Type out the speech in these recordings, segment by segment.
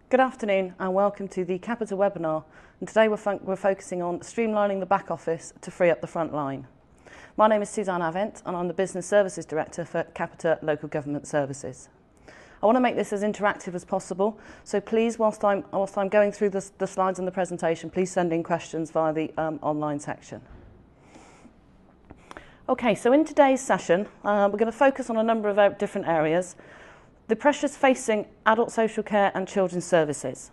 Good afternoon and welcome to the Capita webinar, and today we're focusing on streamlining the back office to free up the front line. My name is Suzanne Avent and I'm the Business Services Director for Capita Local Government Services. I want to make this as interactive as possible, so please, whilst I'm going through the slides and the presentation, please send in questions via the online section. Okay, so in today's session, we're going to focus on a number of different areas. The pressures facing adult social care and children's services,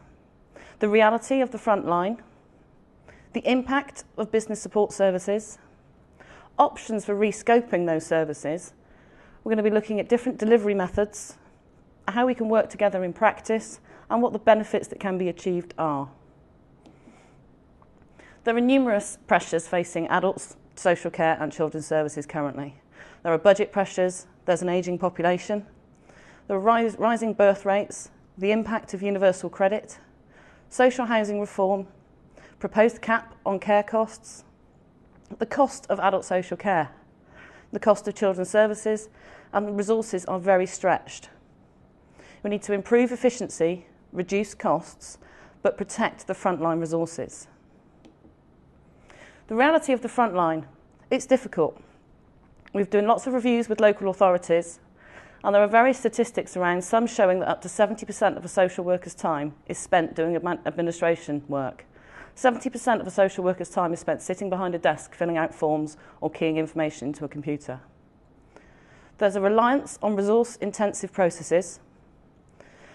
the reality of the front line, the impact of business support services, options for rescoping those services. We're going to be looking at different delivery methods, how we can work together in practice, and what the benefits that can be achieved are. There are numerous pressures facing adults, social care and children's services currently. There are budget pressures, there's an ageing population, the rising birth rates, the impact of universal credit, social housing reform, proposed cap on care costs, the cost of adult social care, the cost of children's services, and the resources are very stretched. We need to improve efficiency, reduce costs, but protect the frontline resources. The reality of the frontline, it's difficult. We've done lots of reviews with local authorities, and there are various statistics around, some showing that up to 70% of a social worker's time is spent doing administration work. 70% of a social worker's time is spent sitting behind a desk, filling out forms or keying information into a computer. There's a reliance on resource-intensive processes,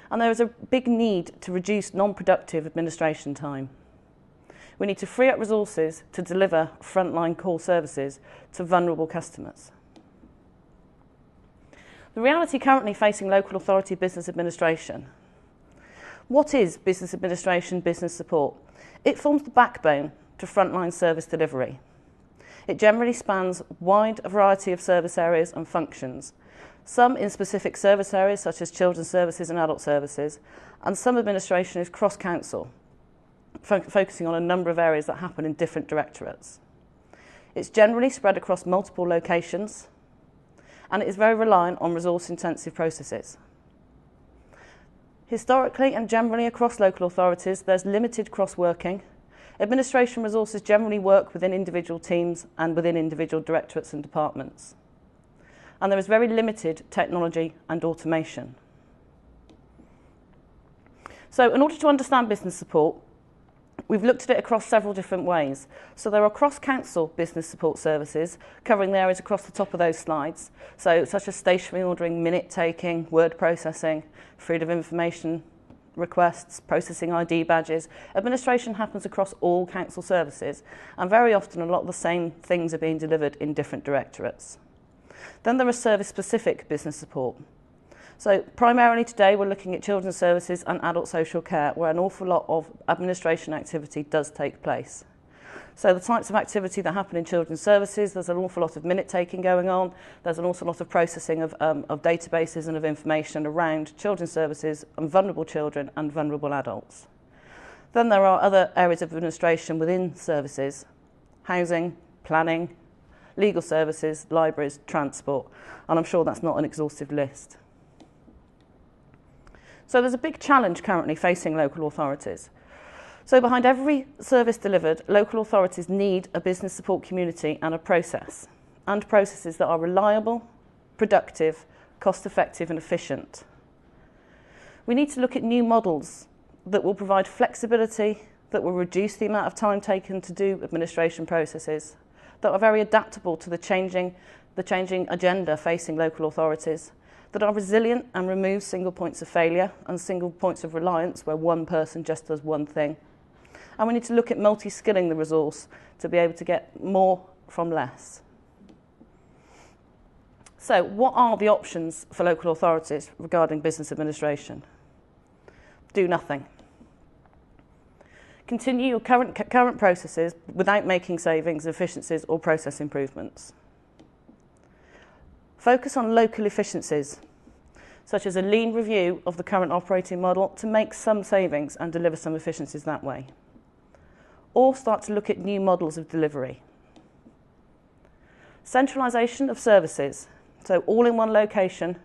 and there is a big need to reduce non-productive administration time. We need to free up resources to deliver frontline core services to vulnerable customers. The reality currently facing local authority business administration. What is business administration, business support? It forms the backbone to frontline service delivery. It generally spans a wide variety of service areas and functions, some in specific service areas such as children's services and adult services, and some administration is cross-council, focusing on a number of areas that happen in different directorates. It's generally spread across multiple locations, and it is very reliant on resource-intensive processes. Historically and generally across local authorities, there's limited cross-working. Administration resources generally work within individual teams and within individual directorates and departments. And there is very limited technology and automation. So in order to understand business support, we've looked at it across several different ways. So there are cross-council business support services covering the areas across the top of those slides, so such as stationery ordering, minute taking, word processing, freedom of information requests, processing ID badges. Administration happens across all council services, and very often a lot of the same things are being delivered in different directorates. Then there are service-specific business support. So primarily today we're looking at children's services and adult social care, where an awful lot of administration activity does take place. So the types of activity that happen in children's services, there's an awful lot of minute taking going on, there's an awful lot of processing of databases and of information around children's services and vulnerable children and vulnerable adults. Then there are other areas of administration within services, housing, planning, legal services, libraries, transport, and I'm sure that's not an exhaustive list. So there's a big challenge currently facing local authorities. So behind every service delivered, local authorities need a business support community and a process, and processes that are reliable, productive, cost-effective and efficient. We need to look at new models that will provide flexibility, that will reduce the amount of time taken to do administration processes, that are very adaptable to the changing agenda facing local authorities, that are resilient and remove single points of failure and single points of reliance where one person just does one thing. And we need to look at multi-skilling the resource to be able to get more from less. So what are the options for local authorities regarding business administration? Do nothing. Continue your current processes without making savings, efficiencies or process improvements. Focus on local efficiencies, such as a lean review of the current operating model to make some savings and deliver some efficiencies that way. Or start to look at new models of delivery. Centralisation of services, so all in one location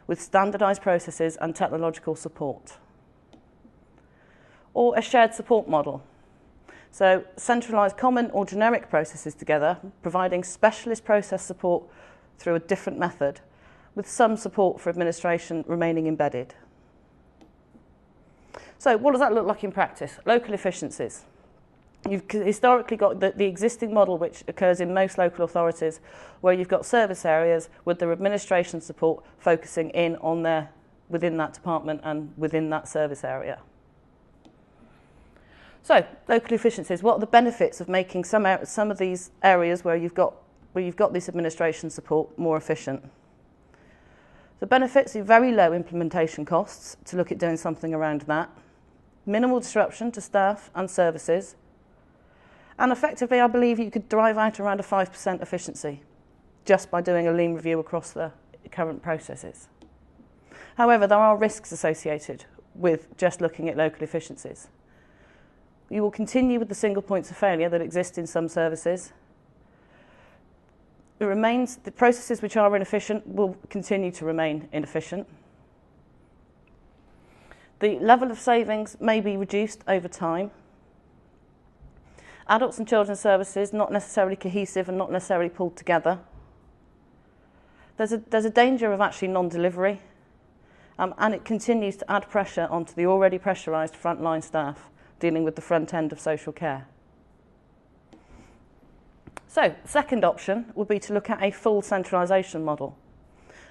with standardised processes and technological support. or a shared support model. So centralise common or generic processes together, providing specialist process support through a different method, with some support for administration remaining embedded. So what does that look like in practice? Local efficiencies. You've historically got the existing model which occurs in most local authorities, where you've got service areas with their administration support focusing in on within that department and within that service area. So, local efficiencies. What are the benefits of making some of these areas where you've got this administration support more efficient? The benefits are very low implementation costs to look at doing something around that, minimal disruption to staff and services, and effectively I believe you could drive out around a 5% efficiency just by doing a lean review across the current processes. However, there are risks associated with just looking at local efficiencies. You will continue with the single points of failure that exist in some services. The processes which are inefficient will continue to remain inefficient. The level of savings may be reduced over time. Adults and children's services not necessarily cohesive and not necessarily pulled together. There's a danger of actually non-delivery, and it continues to add pressure onto the already pressurised frontline staff dealing with the front end of social care. So, second option would be to look at a full centralisation model,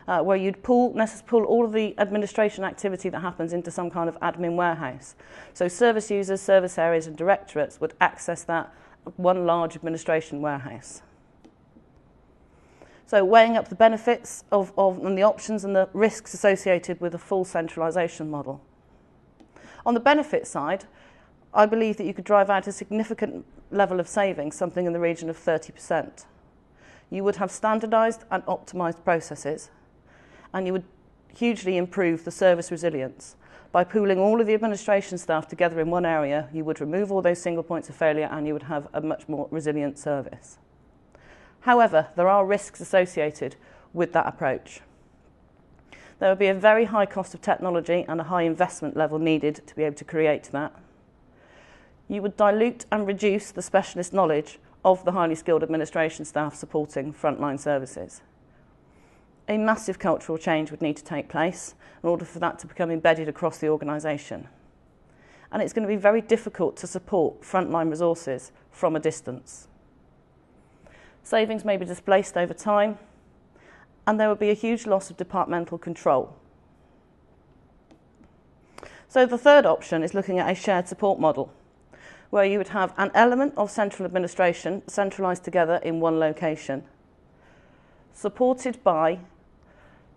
where you'd pull all of the administration activity that happens into some kind of admin warehouse. So service users, service areas and directorates would access that one large administration warehouse. So weighing up the benefits and the options and the risks associated with a full centralisation model. On the benefit side, I believe that you could drive out a significant level of savings, something in the region of 30%. You would have standardised and optimised processes, and you would hugely improve the service resilience. By pooling all of the administration staff together in one area, you would remove all those single points of failure and you would have a much more resilient service. However, there are risks associated with that approach. There would be a very high cost of technology and a high investment level needed to be able to create that. You would dilute and reduce the specialist knowledge of the highly skilled administration staff supporting frontline services. A massive cultural change would need to take place in order for that to become embedded across the organisation. And it's going to be very difficult to support frontline resources from a distance. Savings may be displaced over time, and there would be a huge loss of departmental control. So the third option is looking at a shared support model, where you would have an element of central administration centralised together in one location, supported by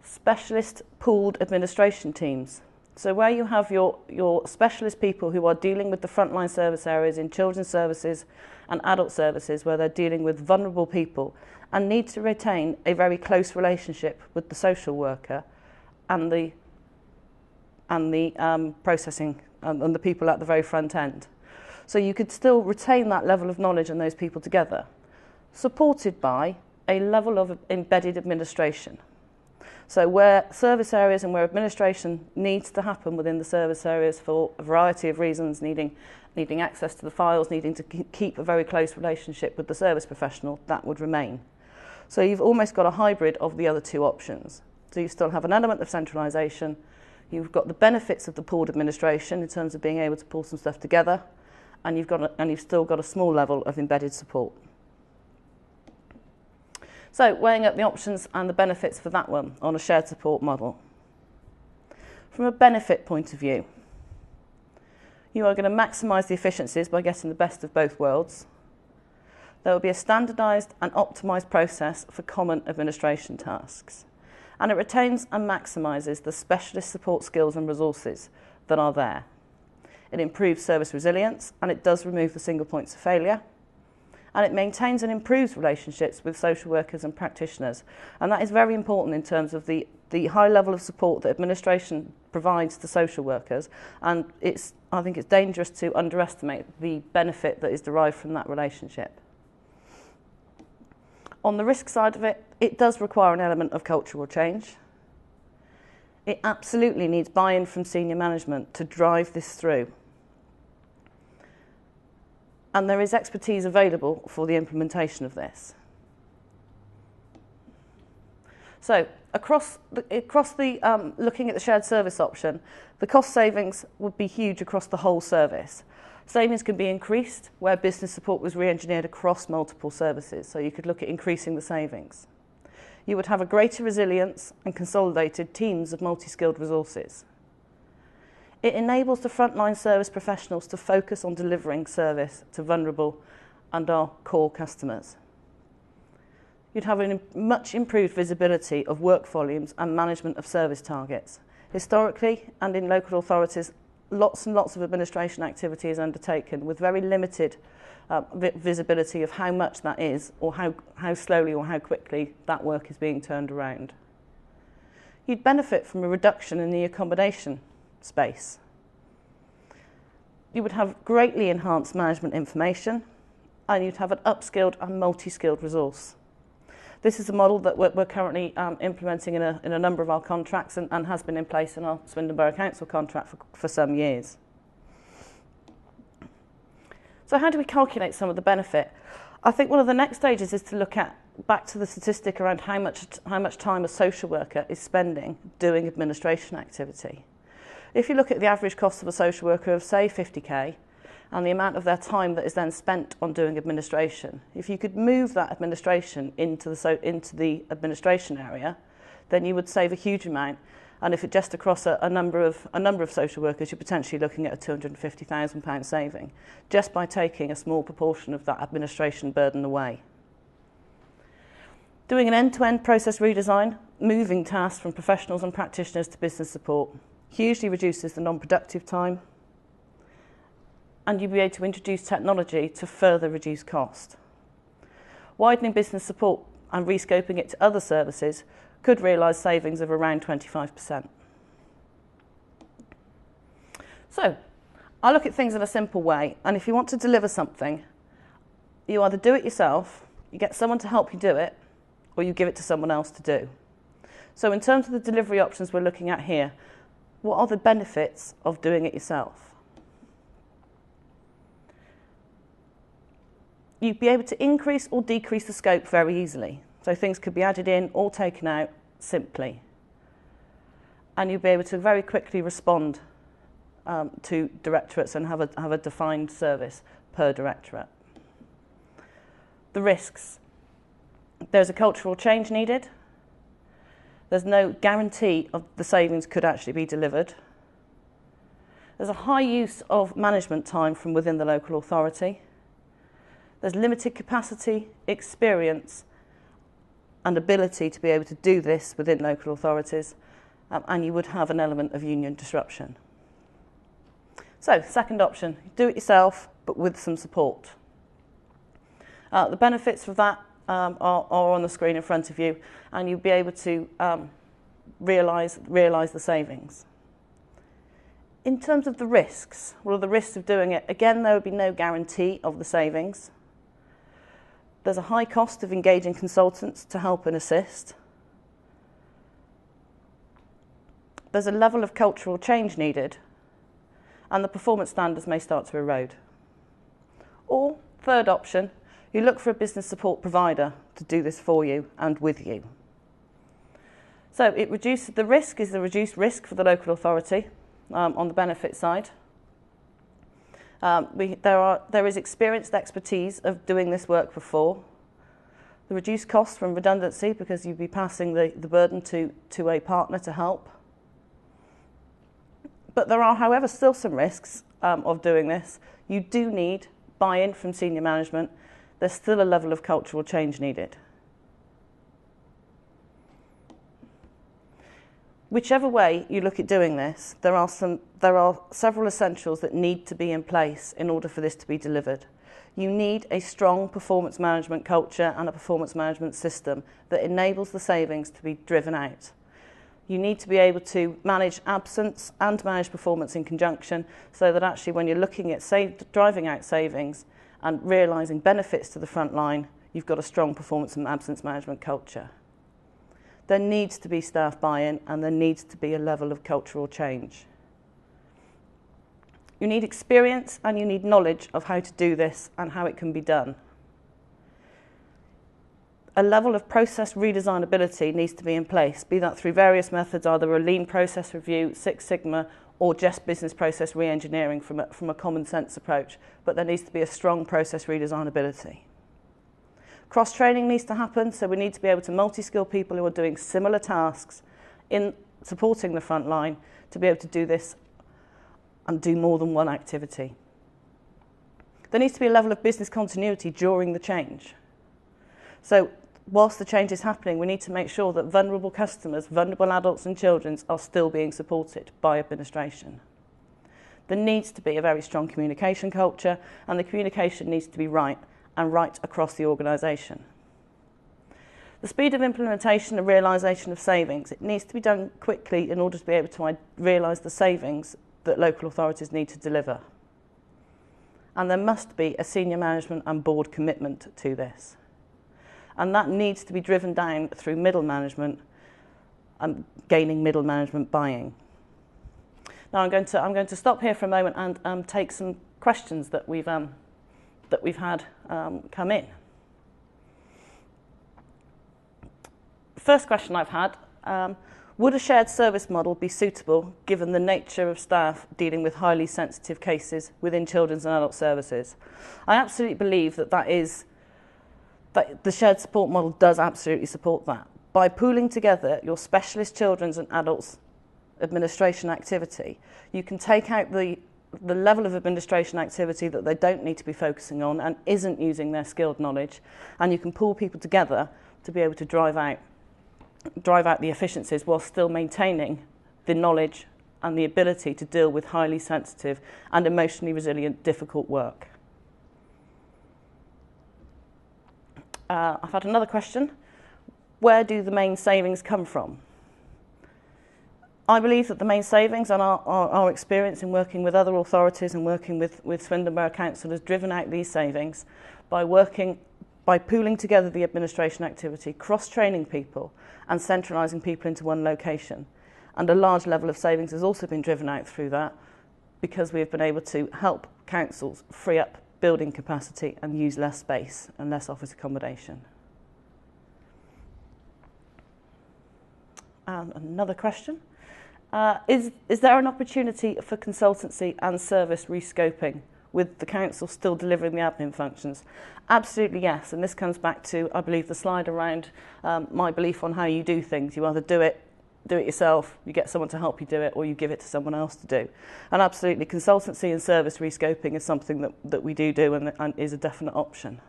specialist pooled administration teams. So where you have your specialist people who are dealing with the frontline service areas in children's services and adult services, where they're dealing with vulnerable people and need to retain a very close relationship with the social worker and the processing and the people at the very front end. So you could still retain that level of knowledge and those people together, supported by a level of embedded administration. So where service areas and where administration needs to happen within the service areas for a variety of reasons, needing access to the files, needing to keep a very close relationship with the service professional, that would remain. So you've almost got a hybrid of the other two options. So you still have an element of centralisation, you've got the benefits of the pooled administration in terms of being able to pull some stuff together, and you've still got a small level of embedded support. So weighing up the options and the benefits for that one on a shared support model. From a benefit point of view, you are going to maximise the efficiencies by getting the best of both worlds. There will be a standardised and optimised process for common administration tasks, and it retains and maximises the specialist support skills and resources that are there. It improves service resilience, and it does remove the single points of failure, and it maintains and improves relationships with social workers and practitioners. And that is very important in terms of the high level of support that administration provides to social workers, and I think it's dangerous to underestimate the benefit that is derived from that relationship. On the risk side of it, it does require an element of cultural change. It absolutely needs buy-in from senior management to drive this through. and there is expertise available for the implementation of this. So across the looking at the shared service option, the cost savings would be huge across the whole service. Savings can be increased where business support was re-engineered across multiple services, so you could look at increasing the savings. You would have a greater resilience and consolidated teams of multi-skilled resources. It enables the frontline service professionals to focus on delivering service to vulnerable and our core customers. You'd have a much improved visibility of work volumes and management of service targets. Historically, and in local authorities, lots and lots of administration activity is undertaken with very limited visibility of how much that is, or how slowly or how quickly that work is being turned around. You'd benefit from a reduction in the accommodation space. You would have greatly enhanced management information, and you'd have an upskilled and multi-skilled resource. This is a model that we're currently implementing in a number of our contracts and has been in place in our Swindon Borough Council contract for some years. So how do we calculate some of the benefit? I think one of the next stages is to look at back to the statistic around how much time a social worker is spending doing administration activity. If you look at the average cost of a social worker of, say, 50k, and the amount of their time that is then spent on doing administration, if you could move that administration into the administration area, then you would save a huge amount. And if it just across a number of social workers, you're potentially looking at a £250,000 saving, just by taking a small proportion of that administration burden away. Doing an end-to-end process redesign, moving tasks from professionals and practitioners to business support, hugely reduces the non-productive time, and you'll be able to introduce technology to further reduce cost. Widening business support and rescoping it to other services could realise savings of around 25%. So, I look at things in a simple way, and if you want to deliver something, you either do it yourself, you get someone to help you do it, or you give it to someone else to do. So in terms of the delivery options we're looking at here, what are the benefits of doing it yourself? You'd be able to increase or decrease the scope very easily. So things could be added in or taken out simply. And you'd be able to very quickly respond to directorates and have a defined service per directorate. The risks. There's a cultural change needed. There's no guarantee of the savings could actually be delivered. There's a high use of management time from within the local authority. There's limited capacity, experience, and ability to be able to do this within local authorities, and you would have an element of union disruption. So, second option, do it yourself, but with some support. The benefits of that are on the screen in front of you, and you'll be able to realise the savings. In terms of the risks, what are the risks of doing it? Again, there would be no guarantee of the savings. There's a high cost of engaging consultants to help and assist. There's a level of cultural change needed, and the performance standards may start to erode. Or, third option, you look for a business support provider to do this for you and with you. So it reduces the risk, is the reduced risk for the local authority on the benefit side. There is experienced expertise of doing this work before. The reduced cost from redundancy, because you'd be passing the burden to a partner to help. But there are, however, still some risks of doing this. You do need buy-in from senior management. There's still a level of cultural change needed. Whichever way you look at doing this, there are several essentials that need to be in place in order for this to be delivered. You need a strong performance management culture and a performance management system that enables the savings to be driven out. You need to be able to manage absence and manage performance in conjunction, so that actually when you're looking at driving out savings and realising benefits to the front line, you've got a strong performance and absence management culture. There needs to be staff buy-in, and there needs to be a level of cultural change. You need experience and you need knowledge of how to do this and how it can be done. A level of process redesignability needs to be in place, be that through various methods, either a lean process review, Six Sigma, or just business process re-engineering from a common sense approach. But there needs to be a strong process redesignability. Cross-training needs to happen, so we need to be able to multi-skill people who are doing similar tasks in supporting the front line to be able to do this and do more than one activity. There needs to be a level of business continuity during the change. So whilst the change is happening, we need to make sure that vulnerable customers, vulnerable adults and children are still being supported by administration. There needs to be a very strong communication culture, and the communication needs to be right and right across the organisation. The speed of implementation and realisation of savings, it needs to be done quickly in order to be able to realise the savings that local authorities need to deliver. And there must be a senior management and board commitment to this. And that needs to be driven down through middle management and gaining middle management buy-in. Now I'm going to stop here for a moment and take some questions that we've had come in. First question I've had, would a shared service model be suitable given the nature of staff dealing with highly sensitive cases within children's and adult services? I absolutely believe that the shared support model does absolutely support that. By pooling together your specialist children's and adults administration activity, you can take out the level of administration activity that they don't need to be focusing on and isn't using their skilled knowledge, and you can pull people together to be able to drive out the efficiencies while still maintaining the knowledge and the ability to deal with highly sensitive and emotionally resilient, difficult work. I've had another question. Where do the main savings come from? I believe that the main savings and our experience in working with other authorities and working with Swindon Borough Council has driven out these savings by pooling together the administration activity, cross-training people and centralising people into one location. And a large level of savings has also been driven out through that because we have been able to help councils free up building capacity and use less space and less office accommodation. And another question. Is there an opportunity for consultancy and service rescoping with the council still delivering the admin functions? Absolutely yes, and this comes back to, I believe, the slide around my belief on how you do things. You either do it yourself, you get someone to help you do it, or you give it to someone else to do. And absolutely, consultancy and service rescoping is something that we do and is a definite option.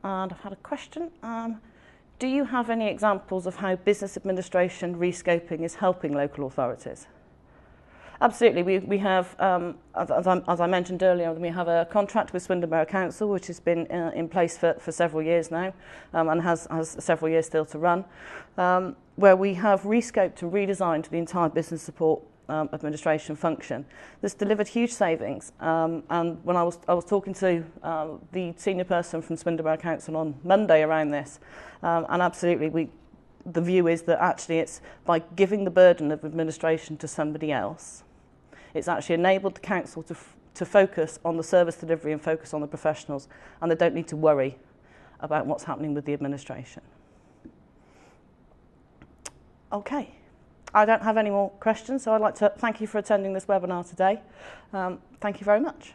And I've had a question. Do you have any examples of how business administration rescoping is helping local authorities? Absolutely. We have, as I mentioned earlier, we have a contract with Swindon Borough Council, which has been in place for several years now, and has several years still to run, where we have rescoped and redesigned the entire business support administration function. This delivered huge savings, and when I was talking to the senior person from Swindon Borough Council on Monday around this, and absolutely the view is that actually it's by giving the burden of administration to somebody else, it's actually enabled the council to focus on the service delivery and focus on the professionals, and they don't need to worry about what's happening with the administration. Okay. I don't have any more questions, so I'd like to thank you for attending this webinar today. Thank you very much.